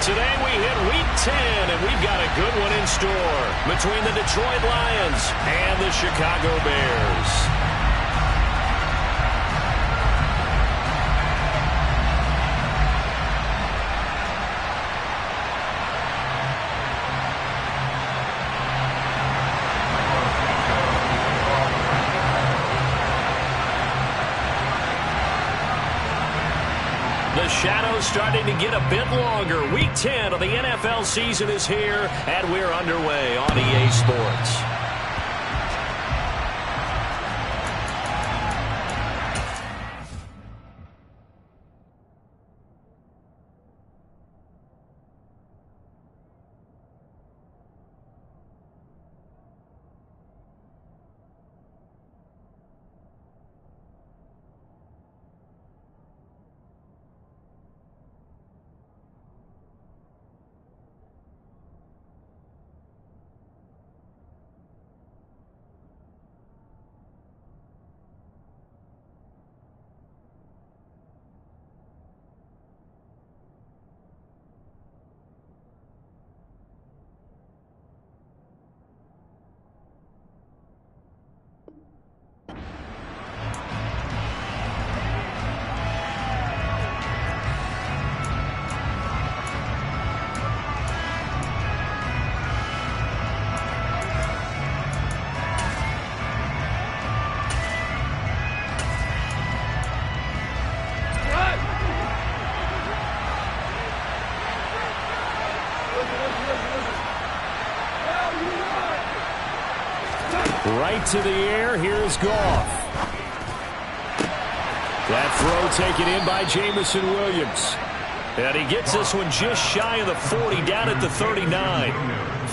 Today we hit Week 10, and we've got a good one in store between the Detroit Lions and the Chicago Bears. The shadow's starting to get a bit longer. Week 10 of the NFL season is here, and we're underway on EA Sports. Right to the air, here's Goff. That throw taken in by Jameson Williams. And he gets this one just shy of the 40, down at the 39.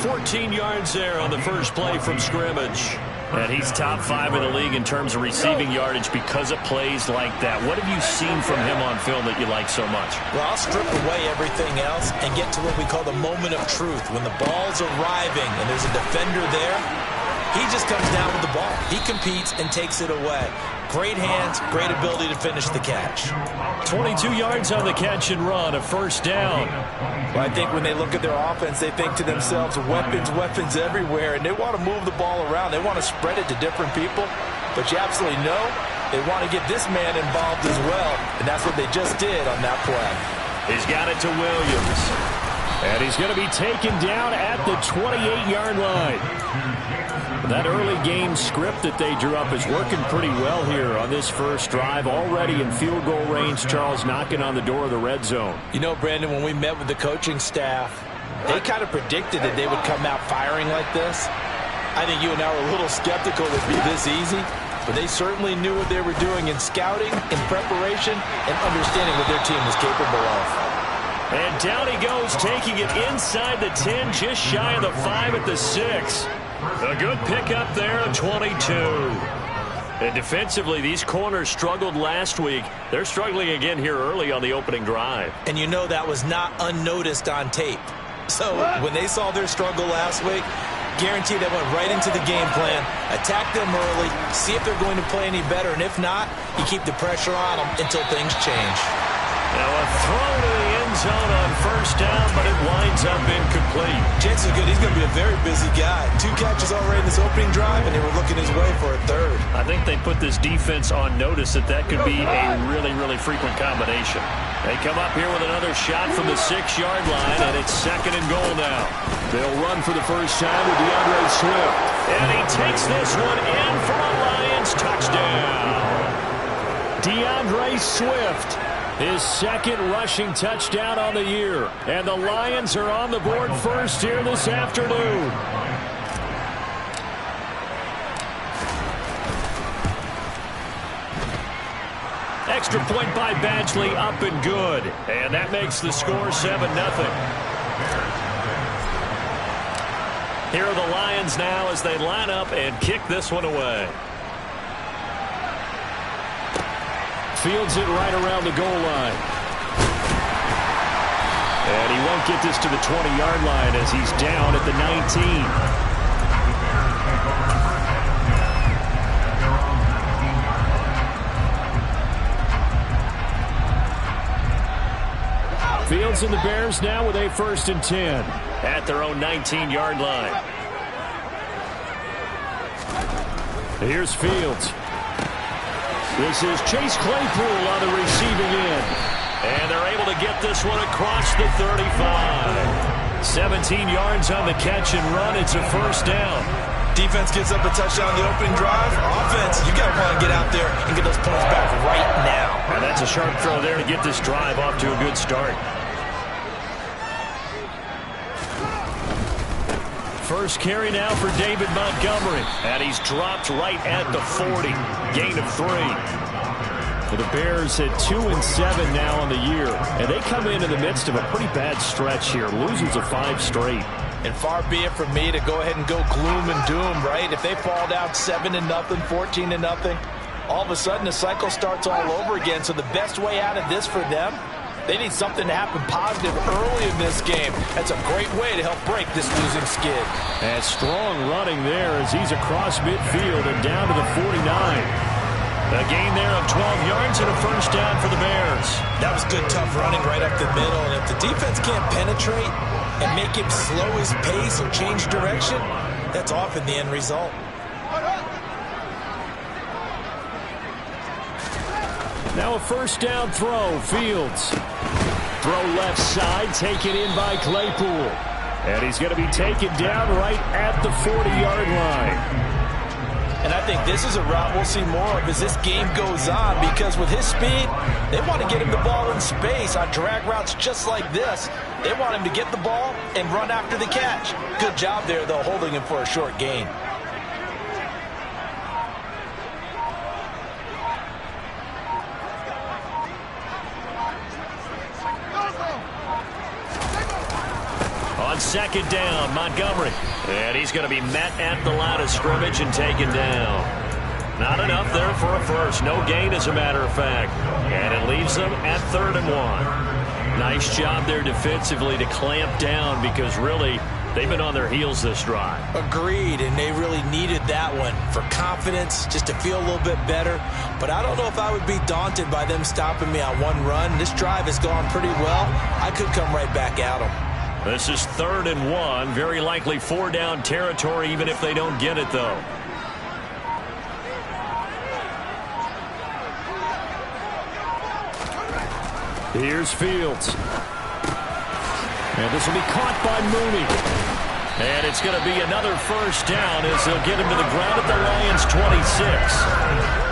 14 yards there on the first play from scrimmage. And he's top 5 in the league in terms of receiving yardage because of plays like that. What have you seen from him on film that you like so much? Well, I'll strip away everything else and get to what we call the moment of truth. When the ball's arriving and there's a defender there, he just comes down with the ball. He competes and takes it away. Great hands, great ability to finish the catch. 22 yards on the catch and run, a first down. Well, I think when they look at their offense, they think to themselves, weapons everywhere, and they want to move the ball around. They want to spread it to different people, but you absolutely know they want to get this man involved as well, and that's what they just did on that play. He's got it to Williams, and he's going to be taken down at the 28-yard line. That early game script that they drew up is working pretty well here on this first drive. Already in field goal range, Charles knocking on the door of the red zone. You know, Brandon, when we met with the coaching staff, they kind of predicted that they would come out firing like this. I think you and I were a little skeptical it would be this easy, but they certainly knew what they were doing in scouting, in preparation, and understanding what their team was capable of. And down he goes, taking it inside the 10, just shy of the 5 at the 6. A good pickup there of 22. And defensively, these corners struggled last week. They're struggling again here early on the opening drive. And you know that was not unnoticed on tape. So when they saw their struggle last week, guaranteed they went right into the game plan, attack them early, see if they're going to play any better, and if not, you keep the pressure on them until things change. Now a throw to the end zone on first down, but it winds up incomplete. Chance is good. He's going to be a very busy guy. 2 catches already in this opening drive, and they were looking his way for a third. I think they put this defense on notice that that could be a really frequent combination. They come up here with another shot from the 6-yard line, and it's 2nd and goal now. They'll run for the first time with DeAndre Swift. And he takes this one in for a Lions touchdown. DeAndre Swift, his 2nd rushing touchdown on the year. And the Lions are on the board first here this afternoon. Extra point by Badgley, up and good. And that makes the score 7-0. Here are the Lions now as they line up and kick this one away. Fields it right around the goal line. And he won't get this to the 20-yard line as he's down at the 19. Fields and the Bears now with a 1st and 10 at their own 19-yard line. Here's Fields. This is Chase Claypool on the receiving end. And they're able to get this one across the 35. 17 yards on the catch and run. It's a 1st down. Defense gets up a touchdown on the opening drive. Offense, you got to want to get out there and get those points back right now. And that's a sharp throw there to get this drive off to a good start. First carry now for David Montgomery. And he's dropped right at the 40. Gain of 3. The Bears at 2-7 now on the year. And they come in the midst of a pretty bad stretch here. Losers of 5 straight. And far be it from me to go ahead and go gloom and doom, right? If they fall down 7-0, 14-0, all of a sudden the cycle starts all over again. So the best way out of this for them, they need something to happen positive early in this game. That's a great way to help break this losing skid. And strong running there as he's across midfield and down to the 49. A gain there of 12 yards and a 1st down for the Bears. That was good, tough running right up the middle. And if the defense can't penetrate and make him slow his pace or change direction, that's often the end result. Now a 1st down throw. Fields. Throw left side, taken in by Claypool. And he's going to be taken down right at the 40-yard line. And I think this is a route we'll see more of as this game goes on, because with his speed, they want to get him the ball in space on drag routes just like this. They want him to get the ball and run after the catch. Good job there, though, holding him for a short gain. On 2nd down, Montgomery. And he's going to be met at the line of scrimmage and taken down. Not enough there for a 1st. No gain, as a matter of fact. And it leaves them at 3rd and 1. Nice job there defensively to clamp down, because really they've been on their heels this drive. Agreed, and they really needed that one for confidence, just to feel a little bit better. But I don't know if I would be daunted by them stopping me on one run. This drive has gone pretty well. I could come right back at them. This is 3rd and 1. Very likely 4-down territory, even if they don't get it, though. Here's Fields. And this will be caught by Mooney. And it's going to be another 1st down as they'll get him to the ground at the Lions' 26.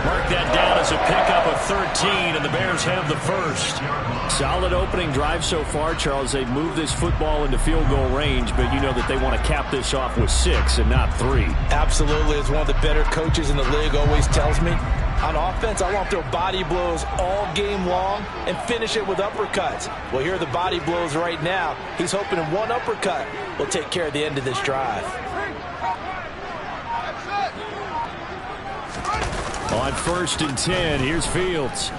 Mark that down as a pickup of 13, and the Bears have the 1st. Solid opening drive so far, Charles. They've moved this football into field goal range, but you know that they want to cap this off with 6 and not 3. Absolutely. As one of the better coaches in the league always tells me, on offense, I want to throw body blows all game long and finish it with uppercuts. Well, here are the body blows right now. He's hoping one uppercut will take care of the end of this drive. On 1st and 10, here's Fields.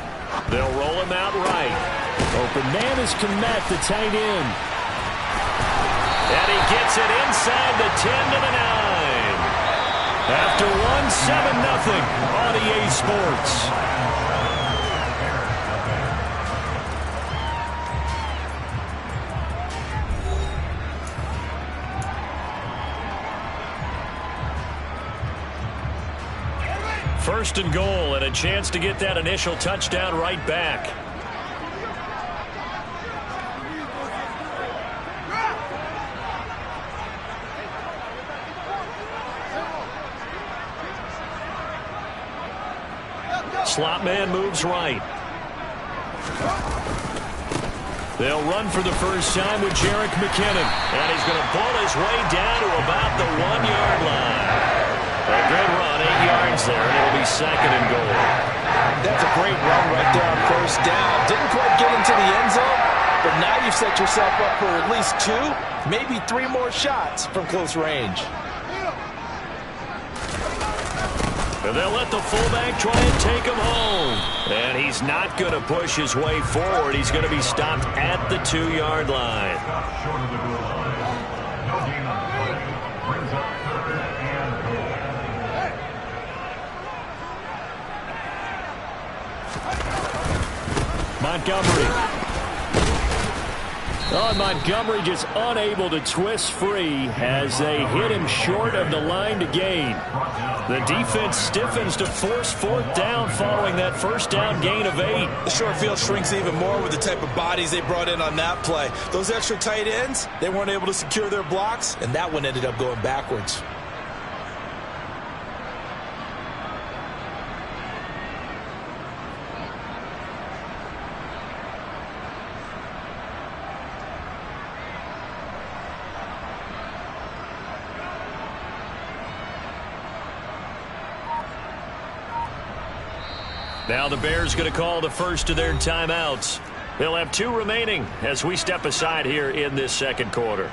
They'll roll him out right. Open man is Kmet, the tight end. And he gets it inside the 10 to the 9. After 7-0 on EA Sports. First and goal, and a chance to get that initial touchdown right back. Slot man moves right. They'll run for the first time with Jerick McKinnon. And he's going to pull his way down to about the 1-yard line. A good run, 8 yards there, and it'll be 2nd and goal. That's a great run right there on 1st down. Didn't quite get into the end zone, but now you've set yourself up for at least 2, maybe 3 more shots from close range. And they'll let the fullback try and take him home. And he's not going to push his way forward. He's going to be stopped at the 2-yard line. Montgomery. Oh, Montgomery just unable to twist free as they hit him short of the line to gain. The defense stiffens to force fourth down following that first down gain of 8. The short field shrinks even more with the type of bodies they brought in on that play. Those extra tight ends, they weren't able to secure their blocks, and that one ended up going backwards. Now the Bears going to call the first of their timeouts. They'll have 2 remaining as we step aside here in this second quarter.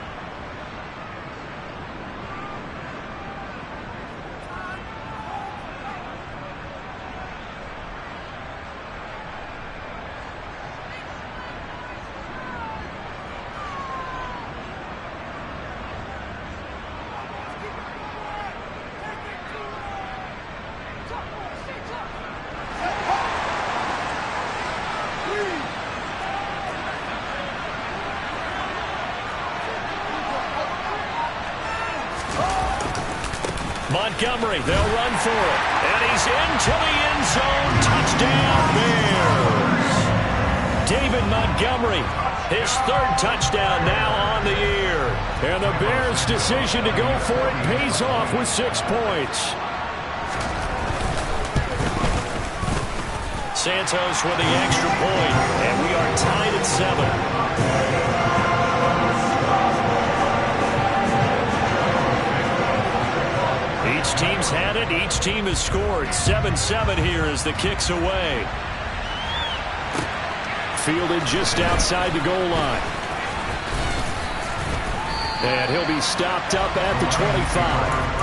Montgomery, they'll run for it. And he's into the end zone. Touchdown, Bears. David Montgomery, his 3rd touchdown now on the year. And the Bears' decision to go for it pays off with 6 points. Santos with the extra point, and we are tied at 7. Each team's had it. Each team has scored. 7-7 here as the kick's away. Fielded just outside the goal line. And he'll be stopped up at the 25.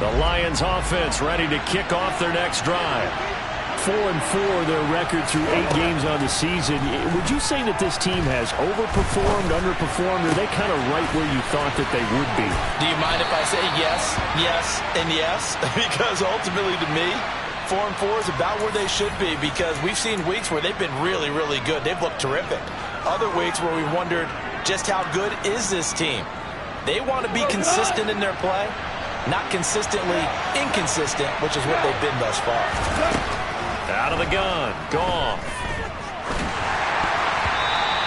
The Lions offense ready to kick off their next drive. 4-4 their record through 8 games on the season. Would you say that this team has overperformed, underperformed, or are they kind of right where you thought that they would be? Do you mind if I say yes, yes, and yes? Because ultimately to me, 4-4 is about where they should be, because we've seen weeks where they've been really, really good. They've looked terrific. Other weeks where we wondered just how good is this team. They want to be consistent in their play. Not consistently inconsistent, which is what they've been thus far. Out of the gun. Gone.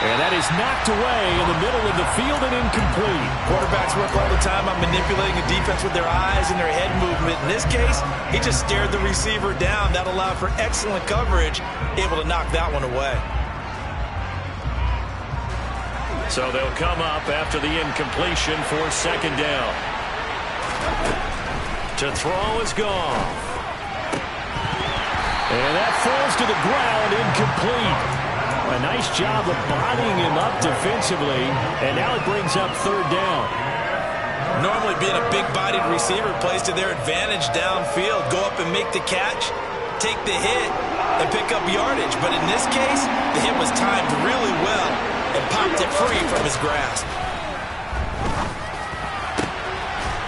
And that is knocked away in the middle of the field and incomplete. Quarterbacks work all the time on manipulating a defense with their eyes and their head movement. In this case, he just stared the receiver down. That allowed for excellent coverage, able to knock that one away. So they'll come up after the incompletion for 2nd down. To throw is gone. And that falls to the ground, incomplete. A nice job of bodying him up defensively, and now it brings up 3rd down. Normally being a big-bodied receiver plays to their advantage downfield. Go up and make the catch, take the hit, and pick up yardage. But in this case, the hit was timed really well and popped it free from his grasp.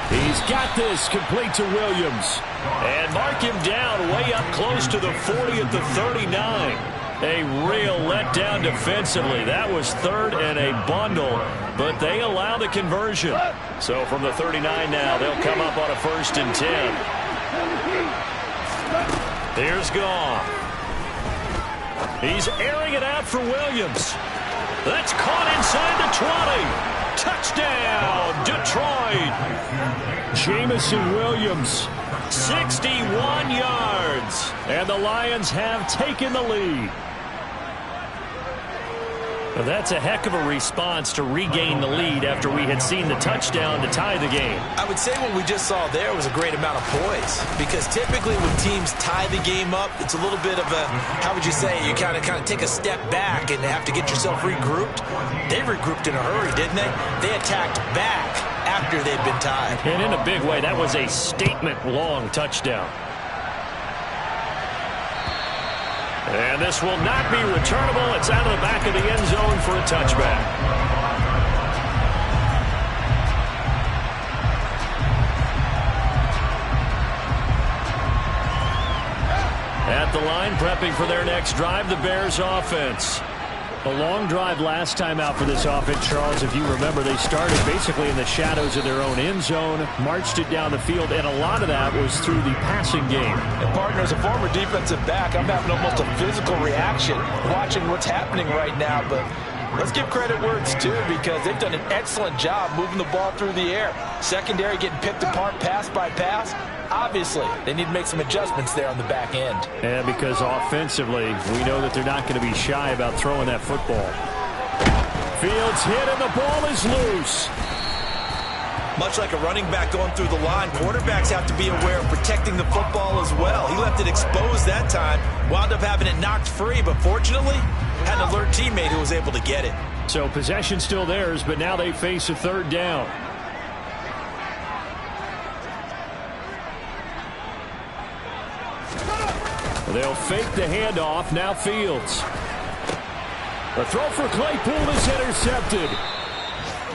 He's got this, complete to Williams. And mark him down way up close to the 40 at the 39. A real letdown defensively. That was 3rd and a bundle, but they allow the conversion. So from the 39 now, they'll come up on a 1st and 10. Here's Goff. He's airing it out for Williams. That's caught inside the 20. Touchdown, Detroit. Jameson Williams, 61 yards. And the Lions have taken the lead. Well, that's a heck of a response to regain the lead after we had seen the touchdown to tie the game. I would say what we just saw there was a great amount of poise, because typically when teams tie the game up, it's a little bit of a, how would you say, you kind of take a step back and have to get yourself regrouped. They regrouped in a hurry, didn't they? They attacked back after they'd been tied. And in a big way, that was a statement-long touchdown. And this will not be returnable. It's out of the back of the end zone for a touchback. At the line, prepping for their next drive, the Bears offense. A long drive last time out for this offense, Charles. If you remember, they started basically in the shadows of their own end zone, marched it down the field, and a lot of that was through the passing game. And partner, as a former defensive back, I'm having almost a physical reaction watching what's happening right now. But let's give credit where it's due, because they've done an excellent job moving the ball through the air. Secondary getting picked apart pass by pass. Obviously, they need to make some adjustments there on the back end. And because offensively, we know that they're not going to be shy about throwing that football. Fields hit and the ball is loose. Much like a running back going through the line, quarterbacks have to be aware of protecting the football as well. He left it exposed that time, wound up having it knocked free, but fortunately, had an alert teammate who was able to get it. So possession still theirs, but now they face a third down. They'll fake the handoff. Now Fields. The throw for Claypool is intercepted.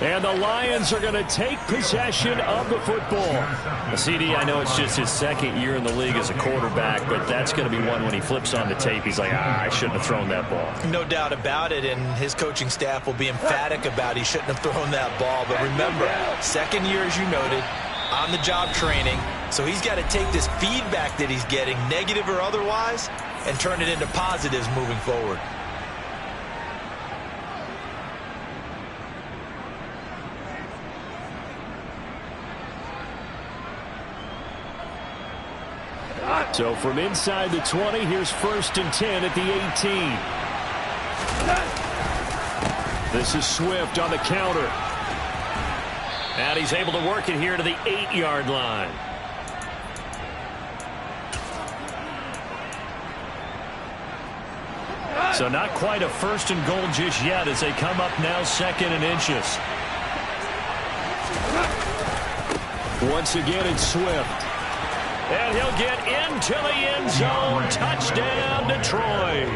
And the Lions are going to take possession of the football. CD, I know it's just his second year in the league as a quarterback, but that's going to be one when he flips on the tape. He's like, I shouldn't have thrown that ball. No doubt about it, and his coaching staff will be emphatic about he shouldn't have thrown that ball. But remember, second year, as you noted, on-the-job training. So he's got to take this feedback that he's getting, negative or otherwise, and turn it into positives moving forward. So from inside the 20, here's 1st and 10 at the 18. This is Swift on the counter. And he's able to work it here to the 8-yard line. So not quite a 1st and goal just yet as they come up now 2nd and inches. Once again, it's Swift. And he'll get into the end zone. Touchdown, Detroit.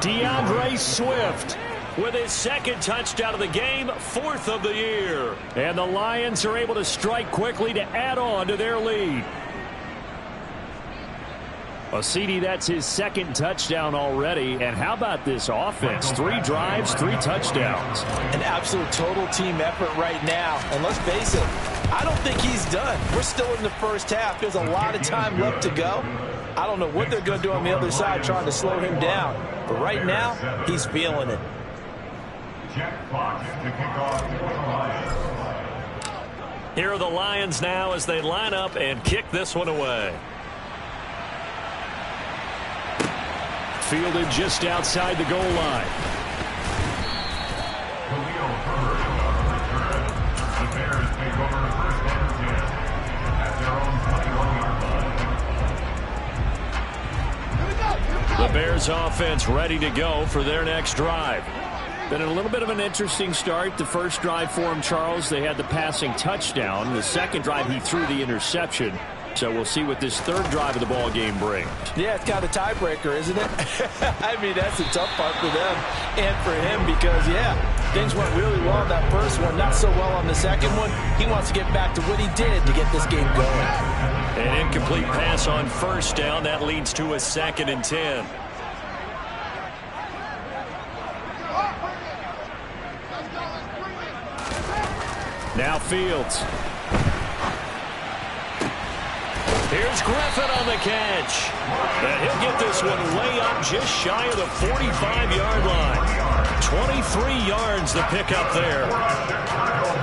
DeAndre Swift with his 2nd touchdown of the game, 4th of the year. And the Lions are able to strike quickly to add on to their lead. Well, CD, that's his 2nd touchdown already. And how about this offense? 3 drives, 3 touchdowns. An absolute total team effort right now. And let's face it, I don't think he's done. We're still in the first half. There's a lot of time left to go. I don't know what they're going to do on the other side trying to slow him down. But right now, he's feeling it. Here are the Lions now as they line up and kick this one away. Fielded just outside the goal line. The Bears take over 1st and 10 at their own 21-yard line. The Bears offense ready to go for their next drive. Been a little bit of an interesting start. The first drive for him, Charles, they had the passing touchdown. The second drive, he threw the interception. So we'll see what this third drive of the ball game brings. Yeah, it's kind of a tiebreaker, isn't it? I mean, that's the tough part for them and for him because, yeah, things went really well on that first one, not so well on the second one. He wants to get back to what he did to get this game going. An incomplete pass on 1st down. That leads to a 2nd and 10. Now Fields. Here's Griffin on the catch. And he'll get this one way up just shy of the 45-yard line. 23 yards to pick up there.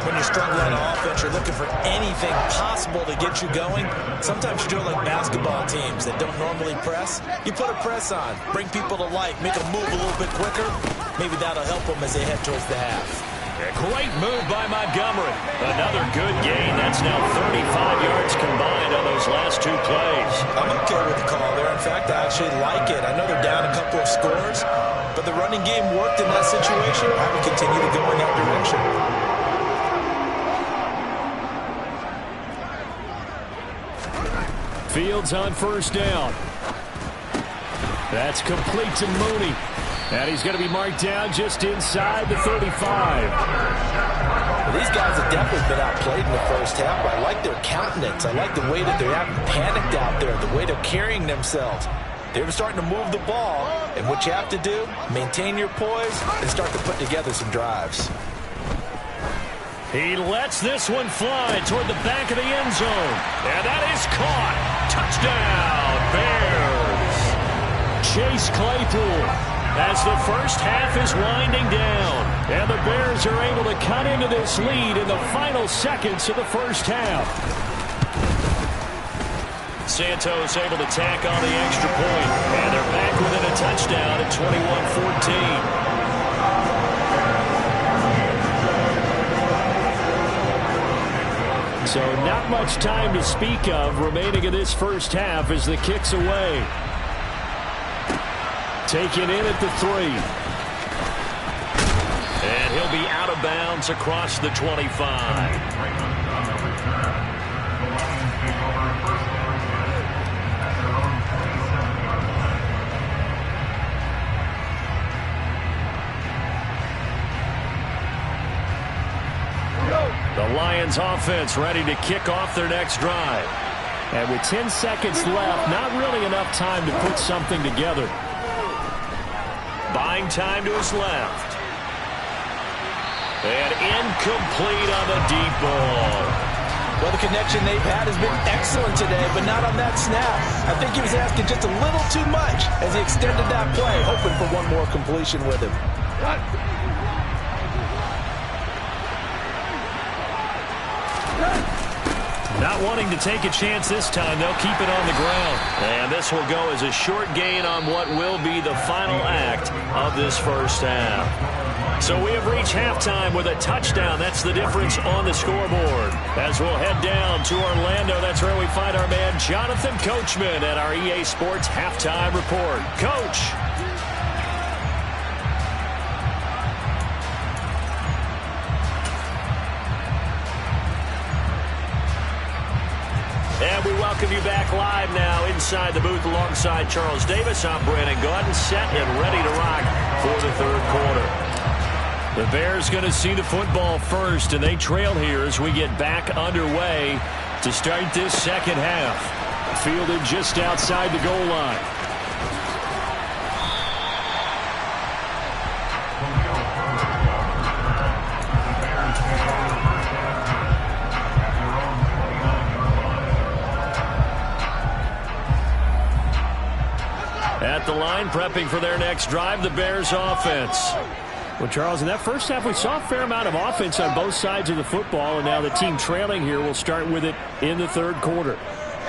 When you're struggling on offense, you're looking for anything possible to get you going. Sometimes you're doing like basketball teams that don't normally press. You put a press on, bring people to life, make them move a little bit quicker. Maybe that'll help them as they head towards the half. A great move by Montgomery. Another good gain. That's now 35 yards combined on those last 2 plays. I'm okay with the call there. In fact, I actually like it. I know they're down a couple of scores, but the running game worked in that situation. I would continue to go in that direction. Fields on 1st down. That's complete to Mooney. And he's going to be marked down just inside the 35. Well, these guys have definitely been outplayed in the first half, but I like their countenance. I like the way that they're not panicked out there, the way they're carrying themselves. They're starting to move the ball, and what you have to do, maintain your poise and start to put together some drives. He lets this one fly toward the back of the end zone. And that is caught. Touchdown, Bears. Chase Claypool as the first half is winding down. And the Bears are able to cut into this lead in the final seconds of the first half. Santos able to tack on the extra point. And they're back within a touchdown at 21-14. So not much time to speak of remaining in this first half as the kick's away. Taken in at the 3. And he'll be out of bounds across the 25. The Lions offense ready to kick off their next drive. And with 10 seconds left, not really enough time to put something together. Buying time to his left. And incomplete on the deep ball. Well, the connection they've had has been excellent today, but not on that snap. I think he was asking just a little too much as he extended that play, hoping for one more completion with him. Not wanting to take a chance this time, they'll keep it on the ground. And this will go as a short gain on what will be the final act of this first half. So we have reached halftime with a touchdown. That's the difference on the scoreboard. As we'll head down to Orlando, that's where we find our man Jonathan Coachman at our EA Sports Halftime Report. Coach. And we welcome you back live now inside the booth alongside Charles Davis. I'm Brandon Gaudin, set and ready to rock for the third quarter. The Bears going to see the football first, and they trail here as we get back underway to start this second half. Fielded just outside the goal line. At the line, prepping for their next drive, the Bears offense. Well, Charles, in that first half, we saw a fair amount of offense on both sides of the football, and now the team trailing here will start with it in the third quarter.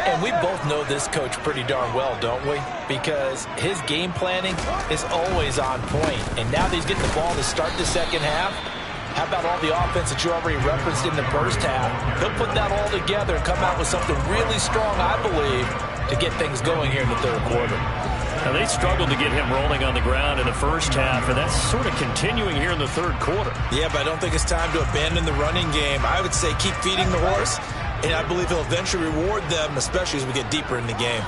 And we both know this coach pretty darn well, don't we? Because his game planning is always on point. And now that he's getting the ball to start the second half, how about all the offense that you already referenced in the first half? He'll put that all together and come out with something really strong, I believe, to get things going here in the third quarter. Now, they struggled to get him rolling on the ground in the first half, and that's sort of continuing here in the third quarter. Yeah, but I don't think it's time to abandon the running game. I would say keep feeding the horse, and I believe he'll eventually reward them, especially as we get deeper in the game.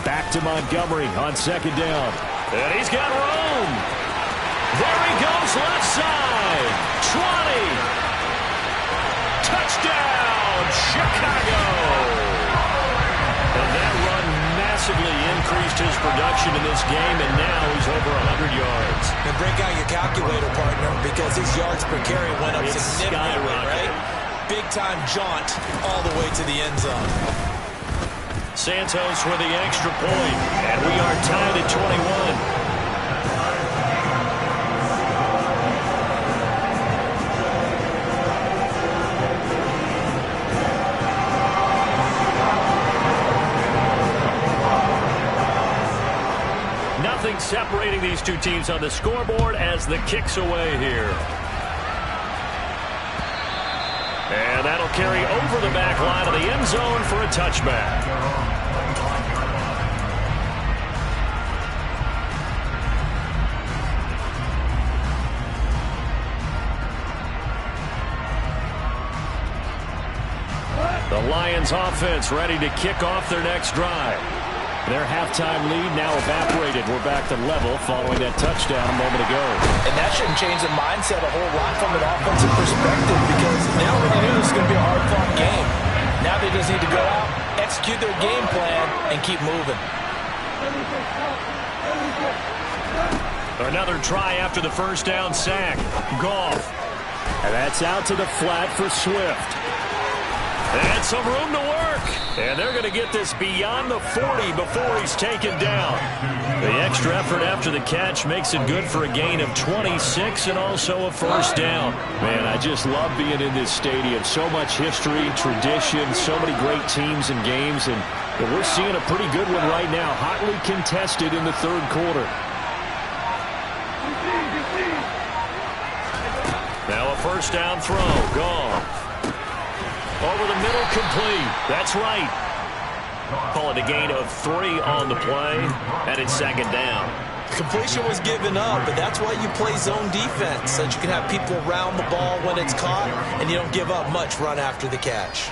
Back to Montgomery on second down. And he's got room. There he goes, left side. 20. Touchdown, Chicago! And that run massively increased his production in this game, and now he's over 100 yards. And break out your calculator, partner, because his yards per carry went up significantly, right? Big-time jaunt all the way to the end zone. Santos with the extra point, and we are tied at 21. Separating these two teams on the scoreboard as the kick's away here. And that'll carry over the back line of the end zone for a touchback. Lions offense ready to kick off their next drive. Their halftime lead now evaporated. We're back to level following that touchdown a moment ago. And that shouldn't change the mindset a whole lot from an offensive perspective because they already knew this was going to be a hard-fought game. Now they just need to go out, execute their game plan, and keep moving. Another try after the first down sack. Goff. And that's out to the flat for Swift. And some room to work. And they're going to get this beyond the 40 before he's taken down. The extra effort after the catch makes it good for a gain of 26 and also a first down. Man, I just love being in this stadium. So much history, tradition, so many great teams and games. And we're seeing a pretty good one right now. Hotly contested in the third quarter. Now a first down throw. Goff. Over the middle, complete. That's right. Call it a gain of 3 on the play, and it's second down. Completion was given up, but that's why you play zone defense, so that you can have people around the ball when it's caught, and you don't give up much run after the catch.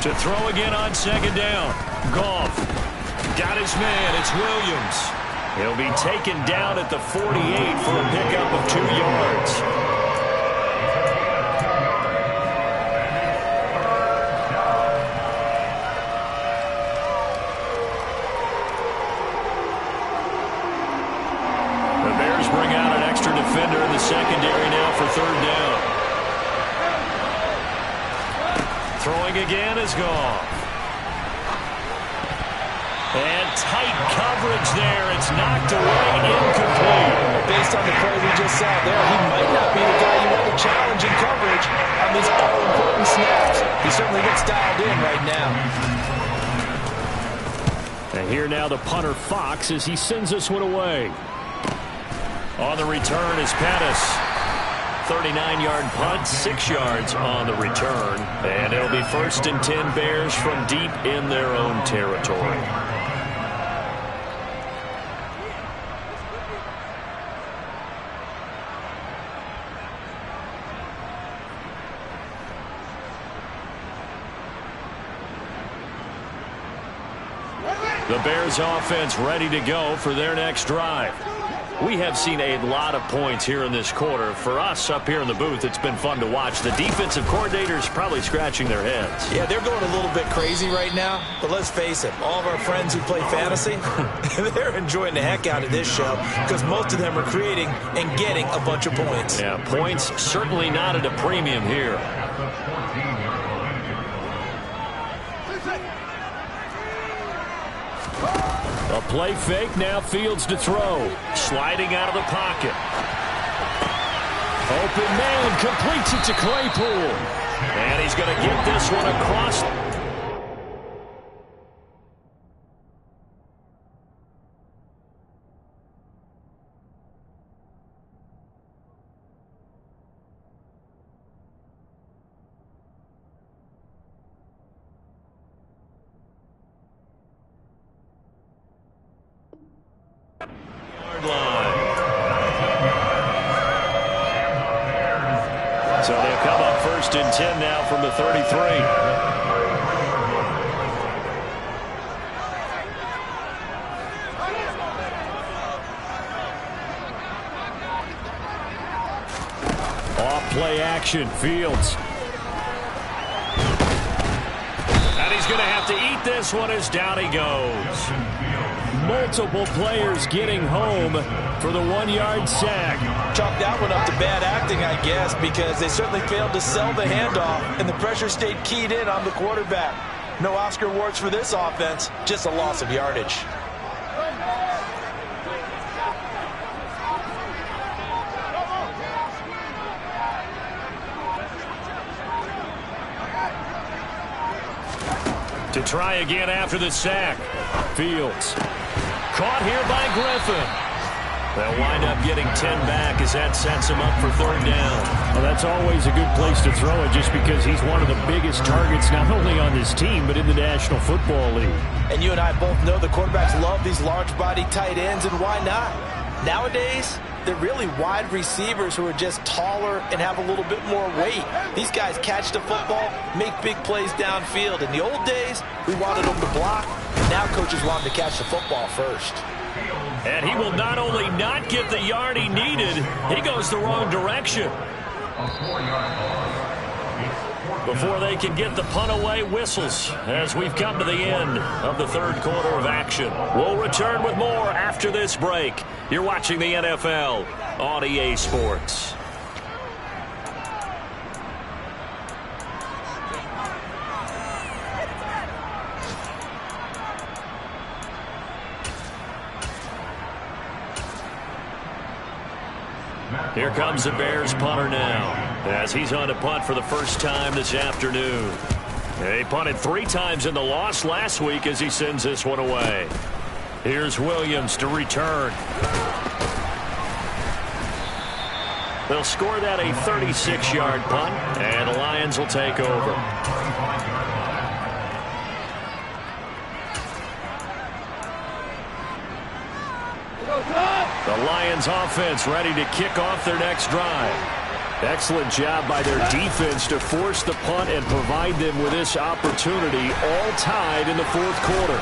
To throw again on second down. Goff. Got his man. It's Williams. He'll be taken down at the 48 for a pickup of 2 yards. The Bears bring out an extra defender in the secondary now for third down. Throwing again is Goff. And tight coverage there. It's knocked away, incomplete. Based on the play we just saw there, he might not be the guy you want to challenge in coverage on these all-important snaps. He certainly gets dialed in right now. And here now the punter Fox as he sends this one away. On the return is Pettis. 39-yard punt, 6 yards on the return. And it'll be 1st and 10 Bears from deep in their own territory. The Bears offense ready to go for their next drive. We have seen a lot of points here in this quarter. For us up here in the booth, it's been fun to watch. The defensive coordinators probably scratching their heads. Yeah, they're going a little bit crazy right now. But let's face it, all of our friends who play fantasy, they're enjoying the heck out of this show because most of them are creating and getting a bunch of points. Yeah, points certainly not at a premium here. A play fake, now Fields to throw. Sliding out of the pocket. Open man, completes it to Claypool. And he's going to get this one across. So they'll come up 1st and 10 now from the 33. Off play action, Fields. And he's going to have to eat this one as down he goes. Multiple players getting home for the 1-yard sack. Chalk that one up to bad acting, I guess, because they certainly failed to sell the handoff, and the pressure stayed keyed in on the quarterback. No Oscar awards for this offense, just a loss of yardage. To try again after the sack. Fields. Caught here by Griffin. They'll wind up getting 10 back as that sets him up for third down. Well, that's always a good place to throw it just because he's one of the biggest targets not only on this team but in the National Football League. And you and I both know the quarterbacks love these large-body tight ends, and why not? Nowadays, they're really wide receivers who are just taller and have a little bit more weight. These guys catch the football, make big plays downfield. In the old days, we wanted them to block. Now coaches want them to catch the football first. And he will not only not get the yard he needed, he goes the wrong direction. Before they can get the punt away, whistles as we've come to the end of the third quarter of action. We'll return with more after this break. You're watching the NFL on EA Sports. Here comes the Bears punter now as he's on to punt for the first time this afternoon. He punted 3 times in the loss last week as he sends this one away. Here's Williams to return. They'll score that a 36-yard punt, and the Lions will take over. The Lions offense ready to kick off their next drive. Excellent job by their defense to force the punt and provide them with this opportunity, all tied in the fourth quarter.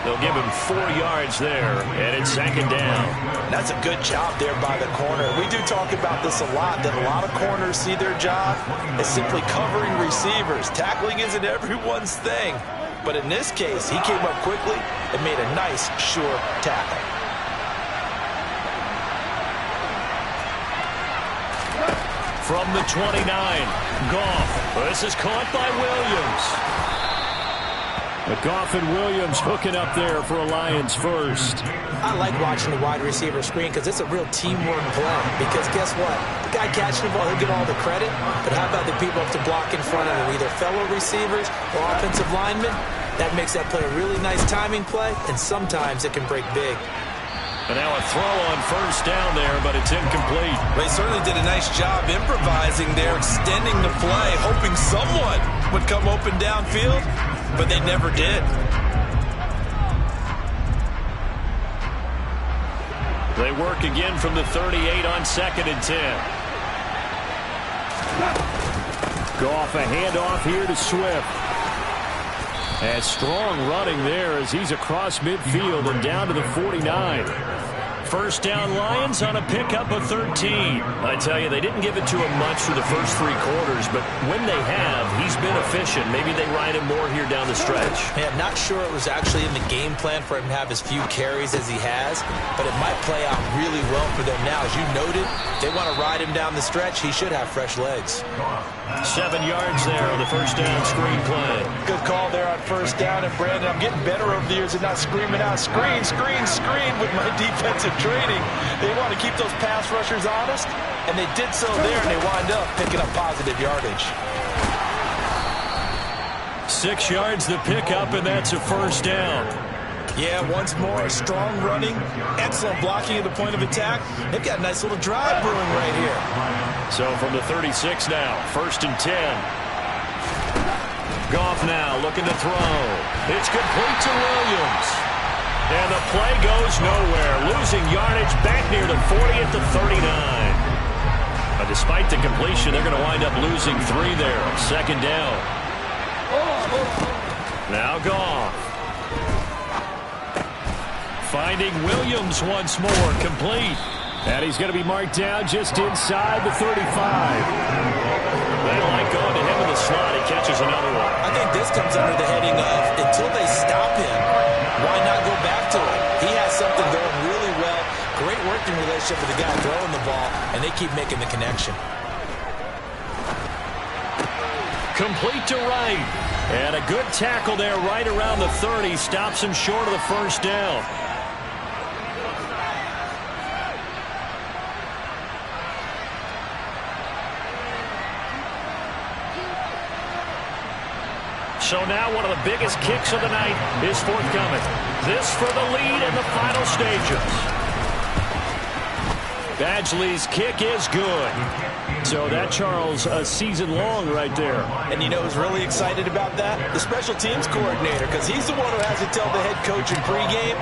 They'll give him 4 yards there, and it's second down. That's a good job there by the corner. We do talk about this a lot, that a lot of corners see their job as simply covering receivers. Tackling isn't everyone's thing. But in this case, he came up quickly and made a nice, sure tackle. From the 29, Goff. This is caught by Williams. Goff and Williams hooking up there for a Lions first. I like watching the wide receiver screen because it's a real teamwork play. Because guess what? The guy catching the ball, he'll get all the credit. But how about the people up to block in front of him, either fellow receivers or offensive linemen? That makes that play a really nice timing play, and sometimes it can break big. And now a throw on first down there, but it's incomplete. They certainly did a nice job improvising there, extending the play, hoping someone would come open downfield, but they never did. They work again from the 38 on 2nd and 10. Goff, a handoff here to Swift. And strong running there as he's across midfield and down to the 49. First down Lions on a pickup of 13. I tell you, they didn't give it to him much through the first 3 quarters, but when they have, he's been efficient. Maybe they ride him more here down the stretch. Yeah, I'm not sure it was actually in the game plan for him to have as few carries as he has, but it might play out really well for them now. As you noted, they want to ride him down the stretch. He should have fresh legs. 7 yards there on the first down screen play. Good call there on first down, and Brandon, I'm getting better over the years and not screaming out, screen, screen, screen with my defensive training. They want to keep those pass rushers honest, and they did so there, and they wind up picking up positive yardage. 6 yards the pickup, and that's a first down. Yeah, once more, strong running, excellent blocking at the point of attack. They've got a nice little drive brewing right here. So from the 36 now, 1st and 10. Goff now looking to throw. It's complete to Williams. And the play goes nowhere. Losing yardage back near the 40 at the 39. But despite the completion, they're going to wind up losing 3 there. 2nd down. Now Goff. Finding Williams once more, complete. And he's going to be marked down just inside the 35. They like going to him in the slot. He catches another one. I think this comes under the heading of, until they stop him, why not go back to him? He has something going really well. Great working relationship with the guy throwing the ball, and they keep making the connection. Complete to Wright. And a good tackle there right around the 30. Stops him short of the first down. So now one of the biggest kicks of the night is forthcoming. This for the lead in the final stages. Badgley's kick is good. So that, Charles, a season long right there. And you know who's really excited about that? The special teams coordinator, because he's the one who has to tell the head coach in pregame,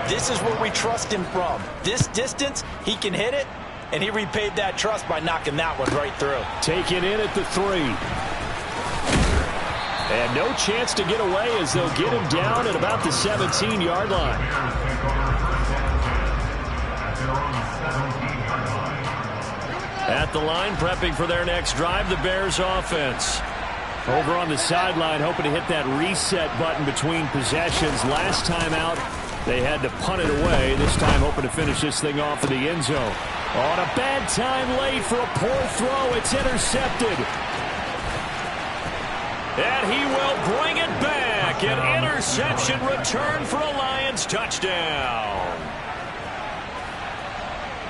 this is where we trust him from. This distance, he can hit it, and he repaid that trust by knocking that one right through. Taken in at the 3. And no chance to get away as they'll get him down at about the 17-yard line. At the line, prepping for their next drive, the Bears offense. Over on the sideline, hoping to hit that reset button between possessions. Last time out, they had to punt it away. This time, hoping to finish this thing off in the end zone. On a bad time late for a poor throw. It's intercepted. And he will bring it back. An interception return for a Lions touchdown.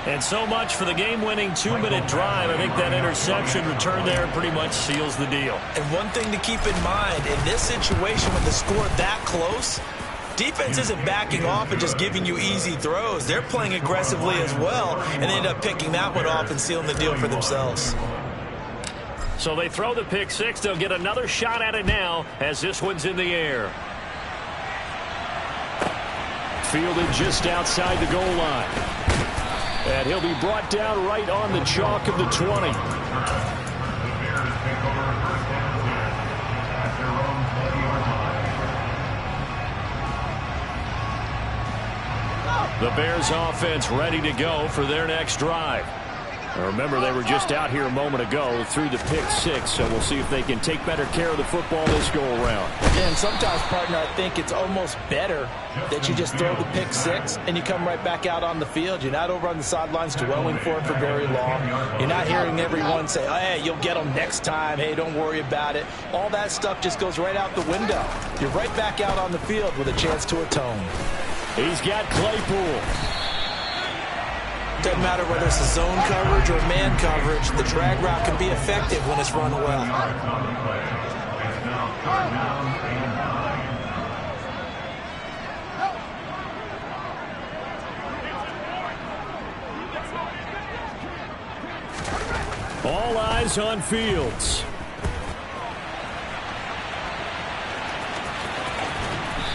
And so much for the game-winning 2-minute drive. I think that interception return there pretty much seals the deal. And one thing to keep in mind, in this situation with the score that close, defense isn't backing off and just giving you easy throws. They're playing aggressively as well, and they end up picking that one off and sealing the deal for themselves. So they throw the pick six. They'll get another shot at it now as this one's in the air. Fielded just outside the goal line. And he'll be brought down right on the chalk of the 20. The Bears offense ready to go for their next drive. Now remember, they were just out here a moment ago through the pick six, so we'll see if they can take better care of the football this go-around. And sometimes, partner, I think it's almost better that you just throw the pick six and you come right back out on the field. You're not over on the sidelines dwelling for it for very long. You're not hearing everyone say, oh, hey, you'll get them next time. Hey, don't worry about it. All that stuff just goes right out the window. You're right back out on the field with a chance to atone. He's got Claypool. Doesn't matter whether it's a zone coverage or man coverage, the drag route can be effective when it's run well. All eyes on Fields.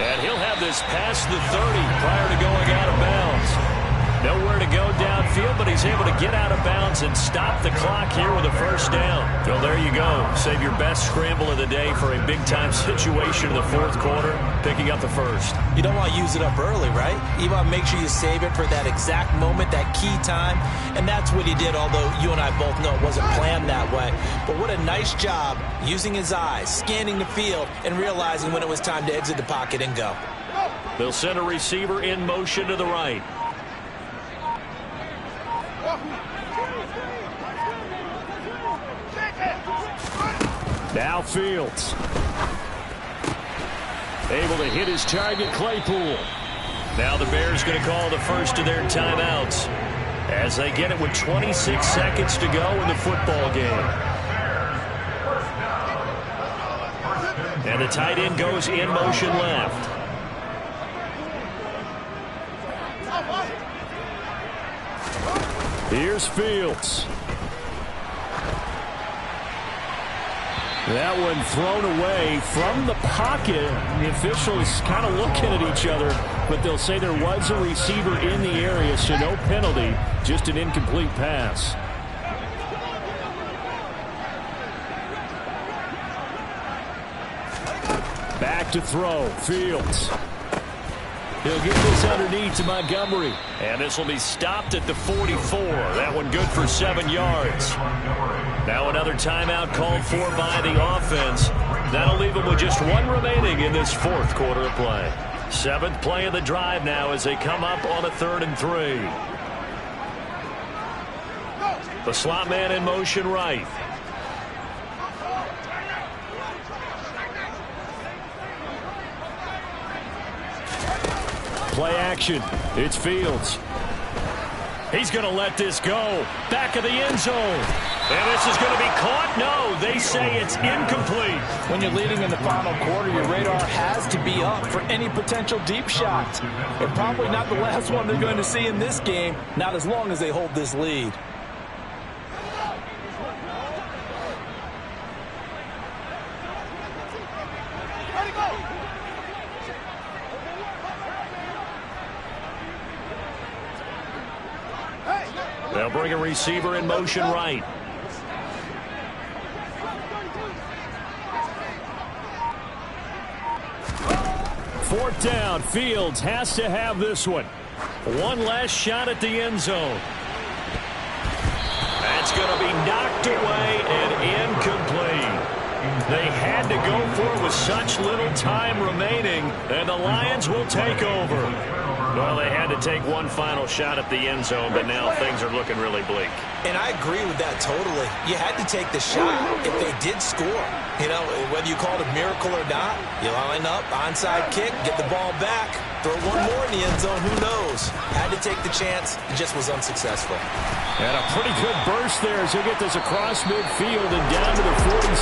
And he'll have this past the 30 prior to going out of bounds. Nowhere to go downfield, but he's able to get out of bounds and stop the clock here with a first down. Well, there you go. Save your best scramble of the day for a big-time situation in the fourth quarter, picking up the first. You don't want to use it up early, right? You want to make sure you save it for that exact moment, that key time, and that's what he did, although you and I both know it wasn't planned that way. But what a nice job using his eyes, scanning the field, and realizing when it was time to exit the pocket and go. They'll send a receiver in motion to the right. Now Fields. Able to hit his target, Claypool. Now the Bears going to call the first of their timeouts as they get it with 26 seconds to go in the football game. And the tight end goes in motion left. Here's Fields. That one thrown away from the pocket. The officials kind of looking at each other, but they'll say there was a receiver in the area, so no penalty, just an incomplete pass. Back to throw, Fields. He'll get this underneath to Montgomery. And this will be stopped at the 44. That one good for 7 yards. Now another timeout called for by the offense. That'll leave them with just one remaining in this fourth quarter of play. 7th play of the drive now as they come up on a 3rd and 3. The slot man in motion right. Play action. It's Fields. He's going to let this go. Back of the end zone. And this is going to be caught. No, they say it's incomplete. When you're leading in the final quarter, your radar has to be up for any potential deep shots. And probably not the last one they're going to see in this game, not as long as they hold this lead. They'll bring a receiver in motion right. Fourth down. Fields has to have this one. One last shot at the end zone. That's going to be knocked away and incomplete. They had to go for it with such little time remaining, and the Lions will take over. Well, they had to take one final shot at the end zone, but now things are looking really bleak. And I agree with that totally. You had to take the shot if they did score. You know, whether you call it a miracle or not, you line up, onside kick, get the ball back, throw one more in the end zone, who knows? Had to take the chance, just was unsuccessful. And a pretty good burst there as he'll get this across midfield and down to the 40.